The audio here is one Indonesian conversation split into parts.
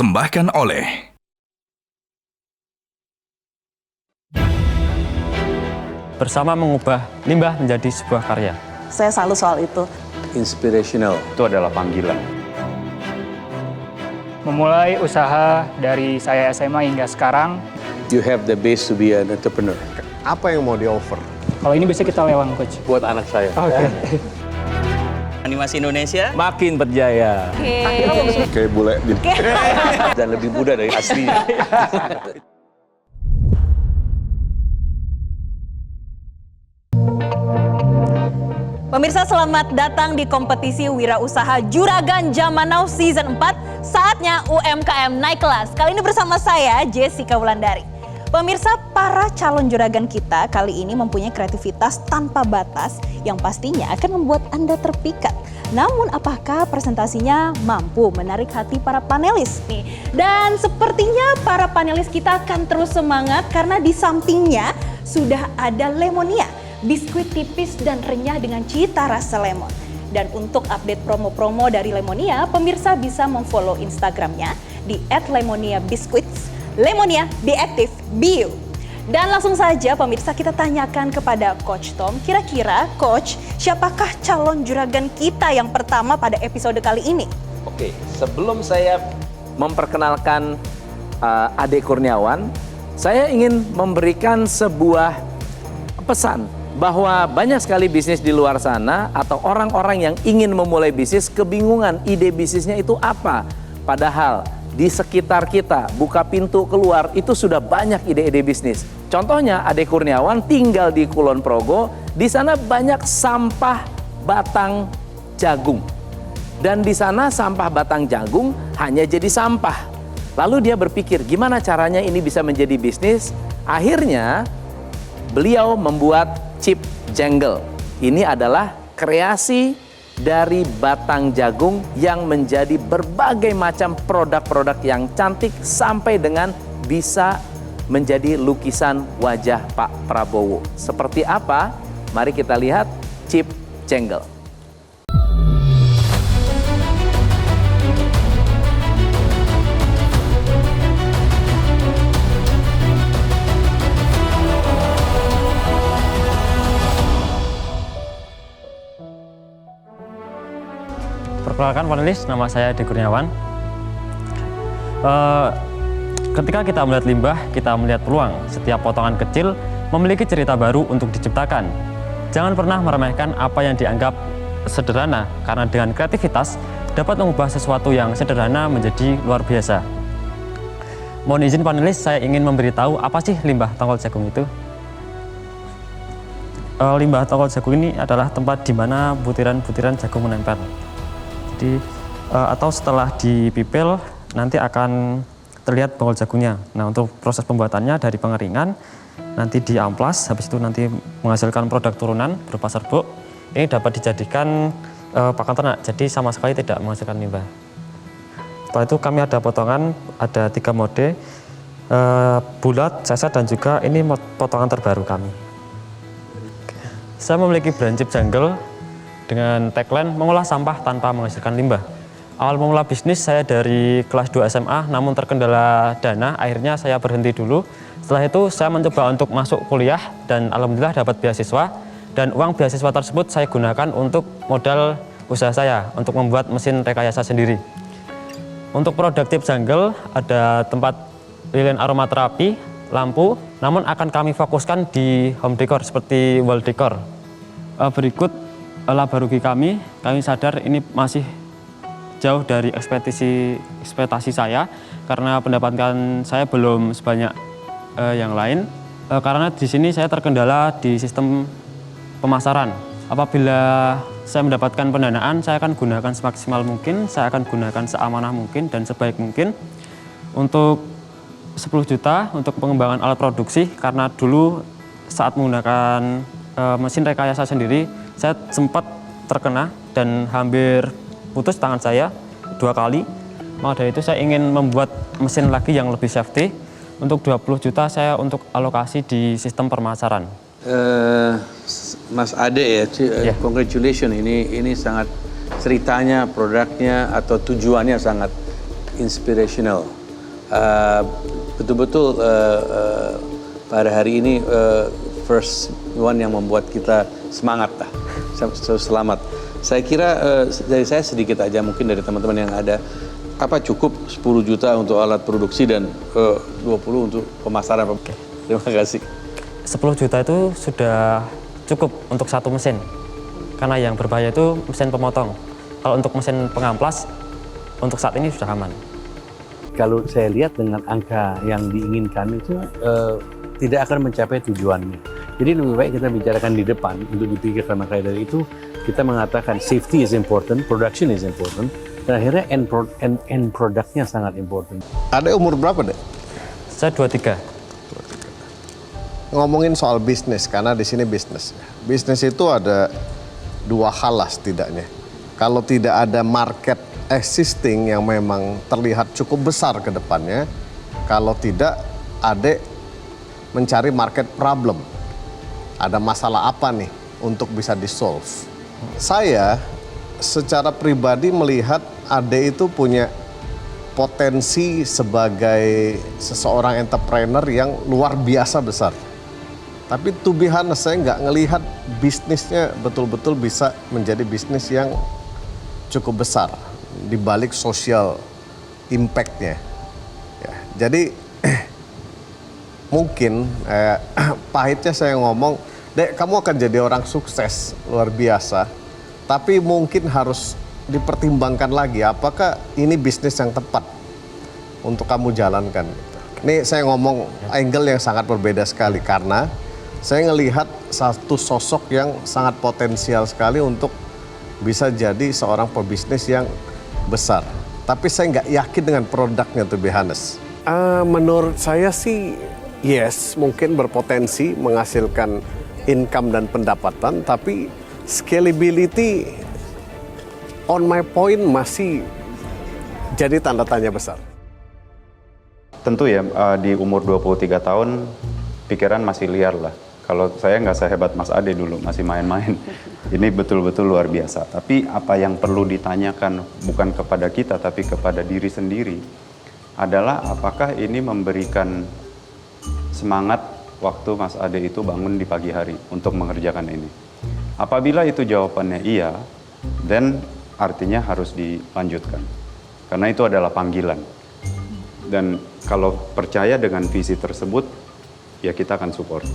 dipersembahkan oleh Bersama mengubah limbah menjadi sebuah karya. Saya selalu soal itu. Inspirational. Itu adalah panggilan. Memulai usaha dari saya SMA hingga sekarang. You have the base to be an entrepreneur. Apa yang mau di-offer? Kalau ini bisa kita lewang, Coach. Buat anak saya. Animasi Indonesia Makin berjaya. Kayak bule. Dan lebih muda dari aslinya. Pemirsa, selamat datang di kompetisi Wirausaha Juragan Zaman Now Season 4. Saatnya UMKM naik kelas. Kali ini bersama saya, Jessica Wulandari. Pemirsa, para calon juragan kita kali ini mempunyai kreativitas tanpa batas yang pastinya akan membuat Anda terpikat. Namun apakah presentasinya mampu menarik hati para panelis nih? Dan sepertinya para panelis kita akan terus semangat karena di sampingnya sudah ada Lemonia, biskuit tipis dan renyah dengan cita rasa lemon. Dan untuk update promo-promo dari Lemonia, pemirsa bisa memfollow Instagramnya di @lemoniabiscuits. Lemonia, be active, be you. Dan langsung saja pemirsa kita tanyakan kepada Coach Tom, kira-kira Coach, siapakah calon juragan kita yang pertama pada episode kali ini? Oke, sebelum saya memperkenalkan Ade Kurniawan, saya ingin memberikan sebuah pesan bahwa banyak sekali bisnis di luar sana atau orang-orang yang ingin memulai bisnis kebingungan ide bisnisnya itu apa. Padahal di sekitar kita, buka pintu keluar itu sudah banyak ide-ide bisnis. Contohnya Ade Kurniawan tinggal di Kulon Progo, di sana banyak sampah batang jagung. Dan di sana sampah batang jagung hanya jadi sampah. Lalu dia berpikir gimana caranya ini bisa menjadi bisnis. Akhirnya beliau membuat chip jangle. Ini adalah kreasi dari batang jagung yang menjadi berbagai macam produk-produk yang cantik sampai dengan bisa menjadi lukisan wajah Pak Prabowo. Seperti apa? Mari kita lihat chip jangle. Perkenalkan panelis, nama saya Ade Kurniawan. Ketika kita melihat limbah, kita melihat peluang. Setiap potongan kecil memiliki cerita baru untuk diciptakan. Jangan pernah meremehkan apa yang dianggap sederhana, karena dengan kreativitas dapat mengubah sesuatu yang sederhana menjadi luar biasa. Mohon izin panelis, saya ingin memberitahu apa sih limbah tongkol jagung itu. Limbah tongkol jagung ini adalah tempat di mana butiran-butiran jagung menempel. Atau setelah dipipil nanti akan terlihat bongkol jagungnya. Nah, untuk proses pembuatannya dari pengeringan nanti diamplas, habis itu nanti menghasilkan produk turunan berupa serbuk. Ini dapat dijadikan pakan ternak, jadi sama sekali tidak menghasilkan limbah. Setelah itu kami ada potongan, ada 3 mode, bulat, ceset, dan juga ini potongan terbaru kami. Saya memiliki brand chip jangle dengan tagline mengolah sampah tanpa menghasilkan limbah. Awal memula bisnis saya dari kelas 2 SMA, namun terkendala dana, akhirnya saya berhenti dulu. Setelah itu saya mencoba untuk masuk kuliah dan alhamdulillah dapat beasiswa. Dan uang beasiswa tersebut saya gunakan untuk modal usaha saya, untuk membuat mesin rekayasa sendiri. Untuk produk chip jangle ada tempat lilin aromaterapi, lampu, namun akan kami fokuskan di home decor seperti wall decor. Berikut laba rugi kami sadar ini masih jauh dari ekspektasi saya karena pendapatan saya belum sebanyak yang lain. Karena di sini saya terkendala di sistem pemasaran. Apabila saya mendapatkan pendanaan, saya akan gunakan semaksimal mungkin, saya akan gunakan seamanah mungkin dan sebaik mungkin. Untuk 10 juta untuk pengembangan alat produksi, karena dulu saat menggunakan mesin rekayasa sendiri, saya sempat terkena dan hampir putus tangan saya 2 kali. Maka dari itu saya ingin membuat mesin lagi yang lebih safety. Untuk 20 juta saya untuk alokasi di sistem pemasaran. Mas Ade ya, congratulations, ini sangat ceritanya, produknya atau tujuannya sangat inspirational. Betul-betul pada hari ini first one yang membuat kita semangat lah. Selamat. Saya kira dari saya sedikit aja, mungkin dari teman-teman yang ada, apa cukup 10 juta untuk alat produksi dan 20 untuk pemasaran. Terima kasih. 10 juta itu sudah cukup untuk satu mesin. Karena yang berbahaya itu mesin pemotong. Kalau untuk mesin pengamplas, untuk saat ini sudah aman. Kalau saya lihat dengan angka yang diinginkan itu tidak akan mencapai tujuannya. Jadi lebih baik kita bicarakan di depan untuk dipikirkan. Makanya dari itu kita mengatakan safety is important, production is important, dan akhirnya end productnya sangat important. Ada umur berapa, Dek? Saya 23. Ngomongin soal bisnis, karena di sini bisnis. Bisnis itu ada dua hal lah setidaknya. Kalau tidak ada market existing yang memang terlihat cukup besar ke depannya, kalau tidak, Adek mencari market problem. Ada masalah apa nih untuk bisa di-solve? Saya secara pribadi melihat Ade itu punya potensi sebagai seseorang entrepreneur yang luar biasa besar. Tapi to be honest, saya nggak ngelihat bisnisnya betul-betul bisa menjadi bisnis yang cukup besar di balik social impact-nya. Ya, jadi mungkin pahitnya saya ngomong, Dek, kamu akan jadi orang sukses luar biasa, tapi mungkin harus dipertimbangkan lagi apakah ini bisnis yang tepat untuk kamu jalankan. Ini saya ngomong angle yang sangat berbeda sekali karena saya ngelihat satu sosok yang sangat potensial sekali untuk bisa jadi seorang pebisnis yang besar. Tapi saya nggak yakin dengan produknya, to be honest. Menurut saya sih yes, mungkin berpotensi menghasilkan income dan pendapatan, tapi scalability on my point masih jadi tanda tanya besar. Tentu ya, di umur 23 tahun pikiran masih liar lah. Kalau saya nggak sehebat Mas Ade dulu, masih main-main. Ini betul-betul luar biasa. Tapi apa yang perlu ditanyakan bukan kepada kita, tapi kepada diri sendiri adalah apakah ini memberikan semangat waktu Mas Ade itu bangun di pagi hari untuk mengerjakan ini. Apabila itu jawabannya iya, then artinya harus dilanjutkan. Karena itu adalah panggilan. Dan kalau percaya dengan visi tersebut, ya kita akan support.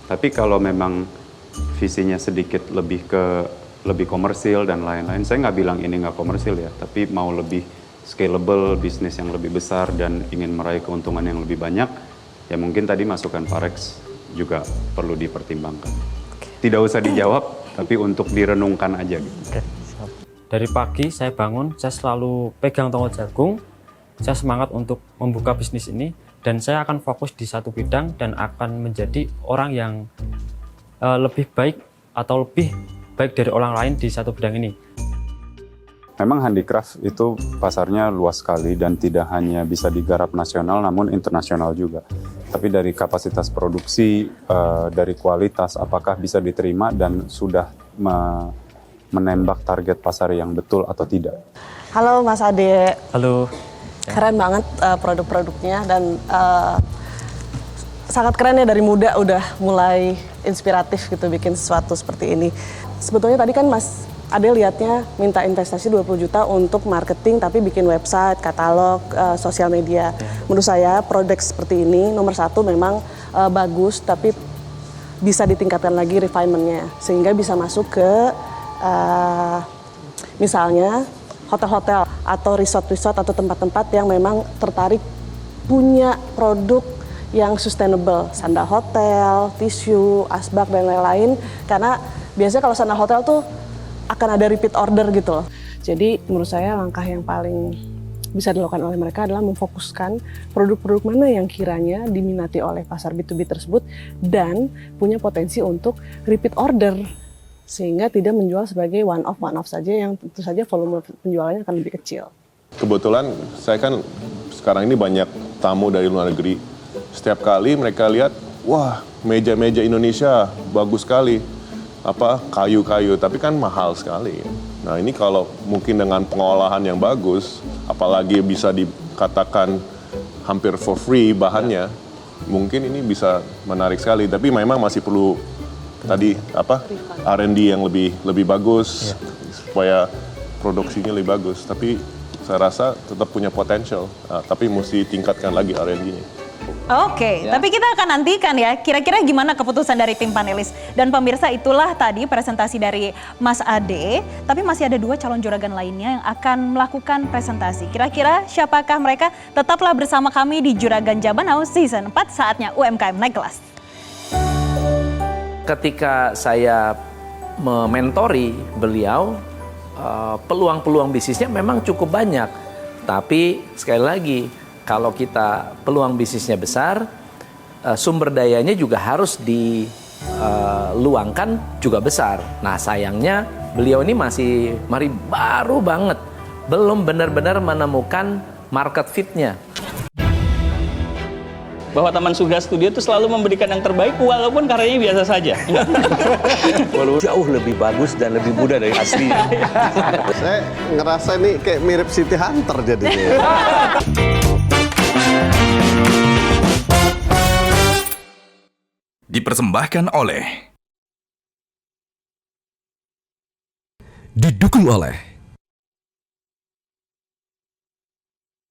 Tapi kalau memang visinya sedikit lebih komersil dan lain-lain, saya nggak bilang ini nggak komersil ya, tapi mau lebih scalable, bisnis yang lebih besar dan ingin meraih keuntungan yang lebih banyak, ya mungkin tadi masukan Parex juga perlu dipertimbangkan. Tidak usah dijawab, tapi untuk direnungkan aja gitu. Dari pagi saya bangun, saya selalu pegang tongkat jagung, saya semangat untuk membuka bisnis ini, dan saya akan fokus di satu bidang dan akan menjadi orang yang lebih baik atau lebih baik dari orang lain di satu bidang ini. Memang handicraft itu pasarnya luas sekali dan tidak hanya bisa digarap nasional namun internasional juga. Tapi dari kapasitas produksi, dari kualitas, apakah bisa diterima dan sudah menembak target pasar yang betul atau tidak. Halo Mas Ade. Halo. Keren banget produk-produknya dan sangat keren ya, dari muda udah mulai inspiratif gitu bikin sesuatu seperti ini. Sebetulnya tadi kan Mas Ade lihatnya minta investasi 20 juta untuk marketing tapi bikin website, katalog, sosial media. Menurut saya produk seperti ini nomor satu memang bagus tapi bisa ditingkatkan lagi refinement-nya sehingga bisa masuk ke misalnya hotel-hotel atau resort-resort atau tempat-tempat yang memang tertarik punya produk yang sustainable, sandal hotel, tisu, asbak dan lain-lain. Karena biasanya kalau sandal hotel tuh akan ada repeat order gitu loh. Jadi menurut saya langkah yang paling bisa dilakukan oleh mereka adalah memfokuskan produk-produk mana yang kiranya diminati oleh pasar B2B tersebut dan punya potensi untuk repeat order. Sehingga tidak menjual sebagai one-off saja yang tentu saja volume penjualannya akan lebih kecil. Kebetulan saya kan sekarang ini banyak tamu dari luar negeri. Setiap kali mereka lihat, wah meja-meja Indonesia bagus sekali. Kayu-kayu, tapi kan mahal sekali. Nah ini kalau mungkin dengan pengolahan yang bagus, apalagi bisa dikatakan hampir for free bahannya, mungkin ini bisa menarik sekali. Tapi memang masih perlu tadi R&D yang lebih bagus supaya produksinya lebih bagus. Tapi saya rasa tetap punya potensial, tapi mesti tingkatkan lagi R&D-nya. Oke, tapi kita akan nantikan ya kira-kira gimana keputusan dari tim panelis. Dan pemirsa, itulah tadi presentasi dari Mas Ade, tapi masih ada 2 calon juragan lainnya yang akan melakukan presentasi. Kira-kira siapakah mereka? Tetaplah bersama kami di Juragan Zaman Now Season 4, saatnya UMKM naik kelas. Ketika saya mementori beliau, peluang-peluang bisnisnya memang cukup banyak. Tapi sekali lagi, kalau kita peluang bisnisnya besar, sumber dayanya juga harus diluangkan juga besar. Nah sayangnya beliau ini masih baru banget, belum benar-benar menemukan market fit-nya. Bahwa Taman Surga Studio itu selalu memberikan yang terbaik walaupun karyanya biasa saja. Walaupun jauh lebih bagus dan lebih mudah dari aslinya. Saya ngerasa ini kayak mirip City Hunter jadinya. Dipersembahkan oleh, didukung oleh